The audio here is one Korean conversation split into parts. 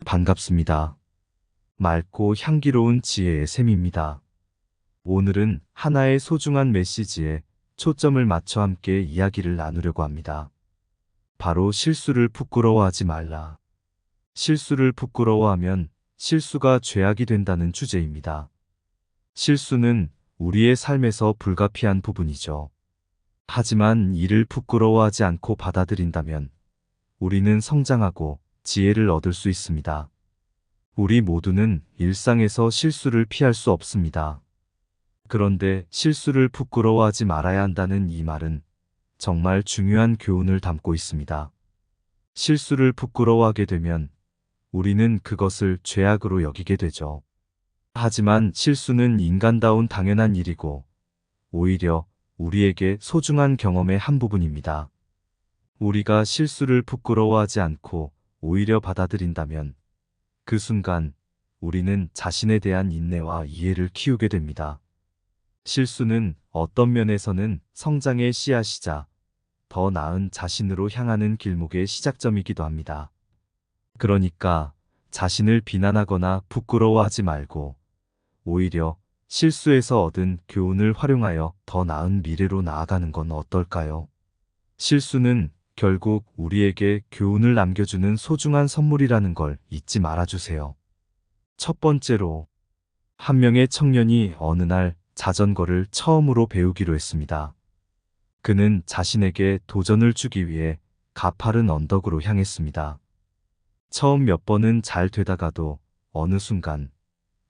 반갑습니다. 맑고 향기로운 지혜의 샘입니다. 오늘은 하나의 소중한 메시지에 초점을 맞춰 함께 이야기를 나누려고 합니다. 바로 실수를 부끄러워하지 말라. 실수를 부끄러워하면 실수가 죄악이 된다는 주제입니다. 실수는 우리의 삶에서 불가피한 부분이죠. 하지만 이를 부끄러워하지 않고 받아들인다면 우리는 성장하고 지혜를 얻을 수 있습니다. 우리 모두는 일상에서 실수를 피할 수 없습니다. 그런데 실수를 부끄러워하지 말아야 한다는 이 말은 정말 중요한 교훈을 담고 있습니다. 실수를 부끄러워하게 되면 우리는 그것을 죄악으로 여기게 되죠. 하지만 실수는 인간다운 당연한 일이고 오히려 우리에게 소중한 경험의 한 부분입니다. 우리가 실수를 부끄러워하지 않고 오히려 받아들인다면 그 순간 우리는 자신에 대한 인내와 이해를 키우게 됩니다. 실수는 어떤 면에서는 성장의 씨앗이자 더 나은 자신으로 향하는 길목의 시작점이기도 합니다. 그러니까 자신을 비난하거나 부끄러워하지 말고 오히려 실수에서 얻은 교훈을 활용하여 더 나은 미래로 나아가는 건 어떨까요? 실수는 결국 우리에게 교훈을 남겨주는 소중한 선물이라는 걸 잊지 말아주세요. 첫 번째로, 한 명의 청년이 어느 날 자전거를 처음으로 배우기로 했습니다. 그는 자신에게 도전을 주기 위해 가파른 언덕으로 향했습니다. 처음 몇 번은 잘 되다가도 어느 순간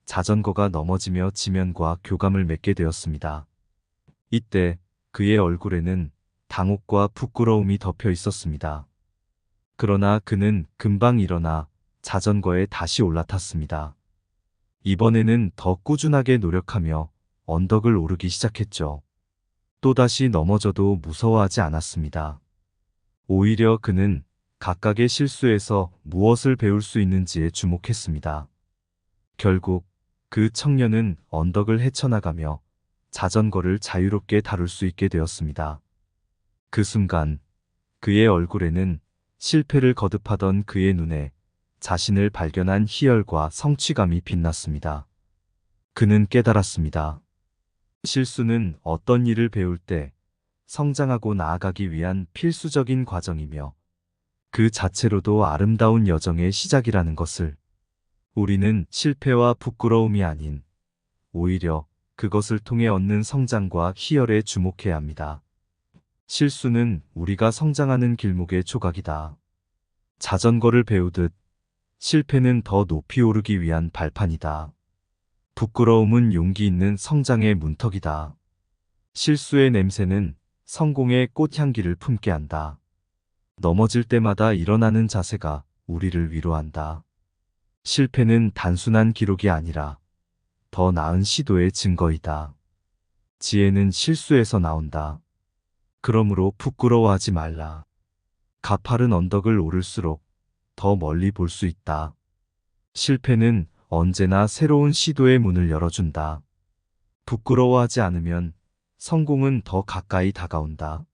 자전거가 넘어지며 지면과 교감을 맺게 되었습니다. 이때 그의 얼굴에는 당혹과 부끄러움이 덮여 있었습니다. 그러나 그는 금방 일어나 자전거에 다시 올라탔습니다. 이번에는 더 꾸준하게 노력하며 언덕을 오르기 시작했죠. 또다시 넘어져도 무서워하지 않았습니다. 오히려 그는 각각의 실수에서 무엇을 배울 수 있는지에 주목했습니다. 결국 그 청년은 언덕을 헤쳐나가며 자전거를 자유롭게 다룰 수 있게 되었습니다. 그 순간 그의 얼굴에는 실패를 거듭하던 그의 눈에 자신을 발견한 희열과 성취감이 빛났습니다. 그는 깨달았습니다. 실수는 어떤 일을 배울 때 성장하고 나아가기 위한 필수적인 과정이며 그 자체로도 아름다운 여정의 시작이라는 것을. 우리는 실패와 부끄러움이 아닌 오히려 그것을 통해 얻는 성장과 희열에 주목해야 합니다. 실수는 우리가 성장하는 길목의 조각이다. 자전거를 배우듯 실패는 더 높이 오르기 위한 발판이다. 부끄러움은 용기 있는 성장의 문턱이다. 실수의 냄새는 성공의 꽃향기를 품게 한다. 넘어질 때마다 일어나는 자세가 우리를 위로한다. 실패는 단순한 기록이 아니라 더 나은 시도의 증거이다. 지혜는 실수에서 나온다. 그러므로 부끄러워하지 말라. 가파른 언덕을 오를수록 더 멀리 볼 수 있다. 실패는 언제나 새로운 시도의 문을 열어준다. 부끄러워하지 않으면 성공은 더 가까이 다가온다.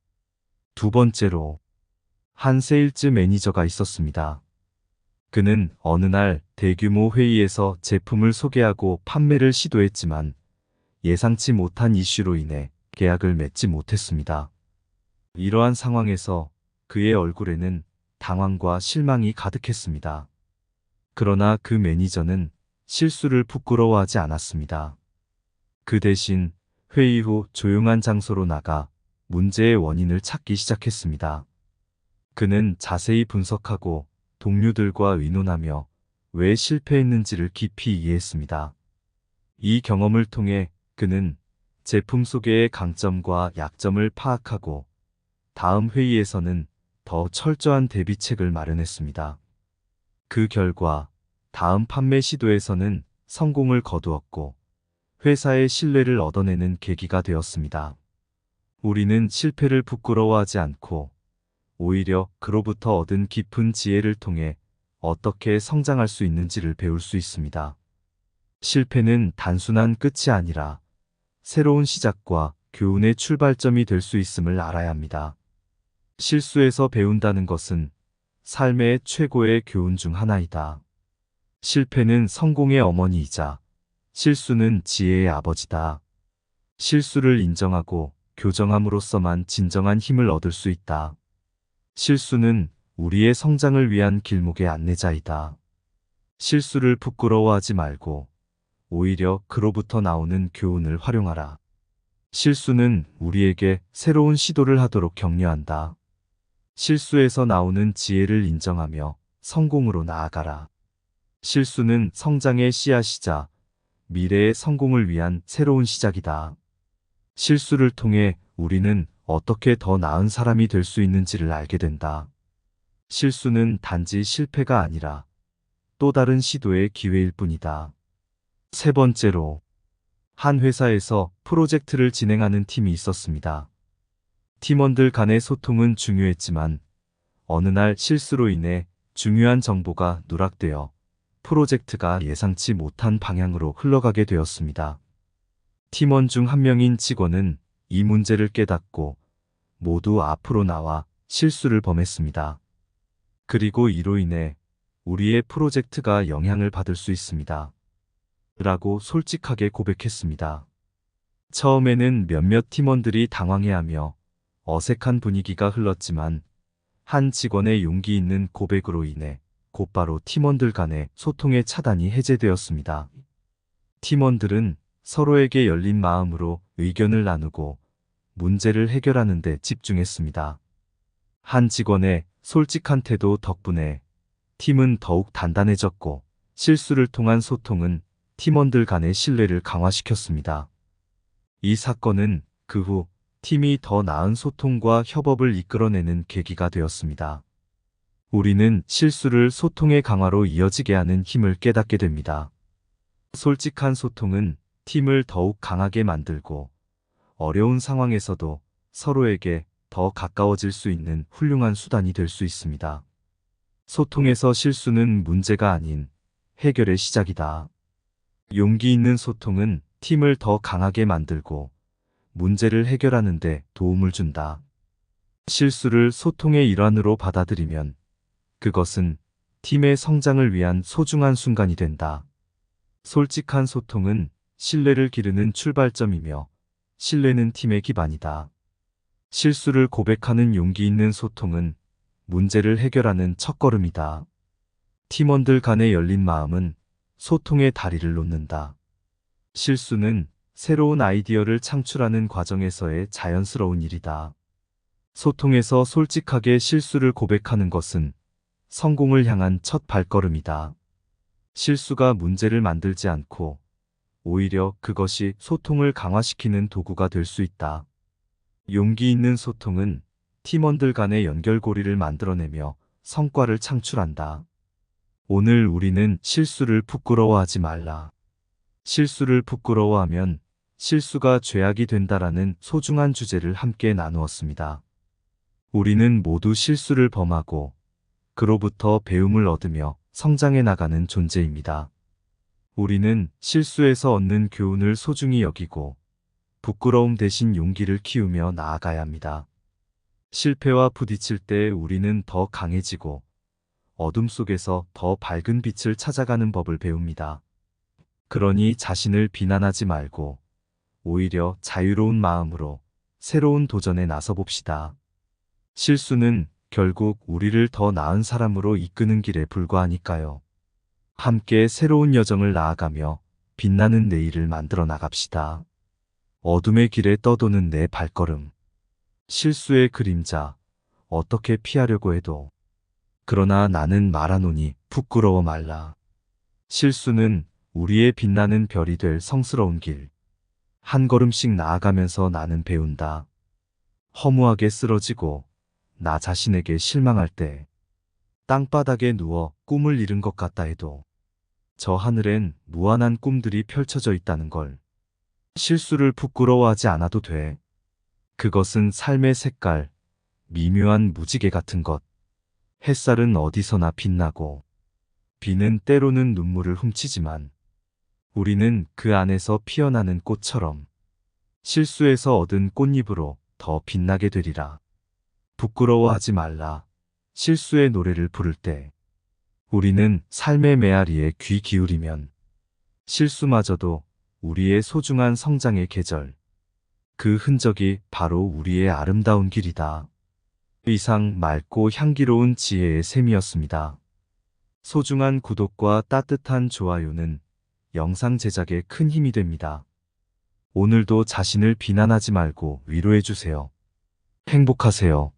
두 번째로, 한 세일즈 매니저가 있었습니다. 그는 어느 날 대규모 회의에서 제품을 소개하고 판매를 시도했지만 예상치 못한 이슈로 인해 계약을 맺지 못했습니다. 이러한 상황에서 그의 얼굴에는 당황과 실망이 가득했습니다. 그러나 그 매니저는 실수를 부끄러워하지 않았습니다. 그 대신 회의 후 조용한 장소로 나가 문제의 원인을 찾기 시작했습니다. 그는 자세히 분석하고 동료들과 의논하며 왜 실패했는지를 깊이 이해했습니다. 이 경험을 통해 그는 제품 소개의 강점과 약점을 파악하고 다음 회의에서는 더 철저한 대비책을 마련했습니다. 그 결과 다음 판매 시도에서는 성공을 거두었고 회사의 신뢰를 얻어내는 계기가 되었습니다. 우리는 실패를 부끄러워하지 않고 오히려 그로부터 얻은 깊은 지혜를 통해 어떻게 성장할 수 있는지를 배울 수 있습니다. 실패는 단순한 끝이 아니라 새로운 시작과 교훈의 출발점이 될 수 있음을 알아야 합니다. 실수에서 배운다는 것은 삶의 최고의 교훈 중 하나이다. 실패는 성공의 어머니이자 실수는 지혜의 아버지다. 실수를 인정하고 교정함으로써만 진정한 힘을 얻을 수 있다. 실수는 우리의 성장을 위한 길목의 안내자이다. 실수를 부끄러워하지 말고 오히려 그로부터 나오는 교훈을 활용하라. 실수는 우리에게 새로운 시도를 하도록 격려한다. 실수에서 나오는 지혜를 인정하며 성공으로 나아가라. 실수는 성장의 씨앗이자 미래의 성공을 위한 새로운 시작이다. 실수를 통해 우리는 어떻게 더 나은 사람이 될 수 있는지를 알게 된다. 실수는 단지 실패가 아니라 또 다른 시도의 기회일 뿐이다. 세 번째로, 한 회사에서 프로젝트를 진행하는 팀이 있었습니다. 팀원들 간의 소통은 중요했지만 어느 날 실수로 인해 중요한 정보가 누락되어 프로젝트가 예상치 못한 방향으로 흘러가게 되었습니다. 팀원 중 한 명인 직원은 이 문제를 깨닫고 모두 앞으로 나와 실수를 범했습니다. 그리고 이로 인해 우리의 프로젝트가 영향을 받을 수 있습니다. 라고 솔직하게 고백했습니다. 처음에는 몇몇 팀원들이 당황해하며 어색한 분위기가 흘렀지만 한 직원의 용기 있는 고백으로 인해 곧바로 팀원들 간의 소통의 차단이 해제되었습니다. 팀원들은 서로에게 열린 마음으로 의견을 나누고 문제를 해결하는 데 집중했습니다. 한 직원의 솔직한 태도 덕분에 팀은 더욱 단단해졌고 실수를 통한 소통은 팀원들 간의 신뢰를 강화시켰습니다. 이 사건은 그 후 팀이 더 나은 소통과 협업을 이끌어내는 계기가 되었습니다. 우리는 실수를 소통의 강화로 이어지게 하는 힘을 깨닫게 됩니다. 솔직한 소통은 팀을 더욱 강하게 만들고 어려운 상황에서도 서로에게 더 가까워질 수 있는 훌륭한 수단이 될 수 있습니다. 소통에서 실수는 문제가 아닌 해결의 시작이다. 용기 있는 소통은 팀을 더 강하게 만들고 문제를 해결하는 데 도움을 준다. 실수를 소통의 일환으로 받아들이면 그것은 팀의 성장을 위한 소중한 순간이 된다. 솔직한 소통은 신뢰를 기르는 출발점이며 신뢰는 팀의 기반이다. 실수를 고백하는 용기 있는 소통은 문제를 해결하는 첫걸음이다. 팀원들 간의 열린 마음은 소통의 다리를 놓는다. 실수는 새로운 아이디어를 창출하는 과정에서의 자연스러운 일이다. 소통에서 솔직하게 실수를 고백하는 것은 성공을 향한 첫 발걸음이다. 실수가 문제를 만들지 않고 오히려 그것이 소통을 강화시키는 도구가 될 수 있다. 용기 있는 소통은 팀원들 간의 연결고리를 만들어내며 성과를 창출한다. 오늘 우리는 실수를 부끄러워하지 말라. 실수를 부끄러워하면 실수가 죄악이 된다라는 소중한 주제를 함께 나누었습니다. 우리는 모두 실수를 범하고 그로부터 배움을 얻으며 성장해 나가는 존재입니다. 우리는 실수에서 얻는 교훈을 소중히 여기고 부끄러움 대신 용기를 키우며 나아가야 합니다. 실패와 부딪힐 때 우리는 더 강해지고 어둠 속에서 더 밝은 빛을 찾아가는 법을 배웁니다. 그러니 자신을 비난하지 말고 오히려 자유로운 마음으로 새로운 도전에 나서 봅시다. 실수는 결국 우리를 더 나은 사람으로 이끄는 길에 불과하니까요. 함께 새로운 여정을 나아가며 빛나는 내일을 만들어 나갑시다. 어둠의 길에 떠도는 내 발걸음. 실수의 그림자, 어떻게 피하려고 해도. 그러나 나는 말하노니 부끄러워 말라. 실수는 우리의 빛나는 별이 될 성스러운 길. 한 걸음씩 나아가면서 나는 배운다. 허무하게 쓰러지고 나 자신에게 실망할 때, 땅바닥에 누워 꿈을 잃은 것 같다 해도 저 하늘엔 무한한 꿈들이 펼쳐져 있다는 걸. 실수를 부끄러워하지 않아도 돼. 그것은 삶의 색깔, 미묘한 무지개 같은 것. 햇살은 어디서나 빛나고 비는 때로는 눈물을 훔치지만 우리는 그 안에서 피어나는 꽃처럼 실수에서 얻은 꽃잎으로 더 빛나게 되리라. 부끄러워하지 말라. 실수의 노래를 부를 때 우리는 삶의 메아리에 귀 기울이면 실수마저도 우리의 소중한 성장의 계절, 그 흔적이 바로 우리의 아름다운 길이다. 이상 맑고 향기로운 지혜의 샘이었습니다. 소중한 구독과 따뜻한 좋아요는 영상 제작에 큰 힘이 됩니다. 오늘도 자신을 비난하지 말고 위로해주세요. 행복하세요.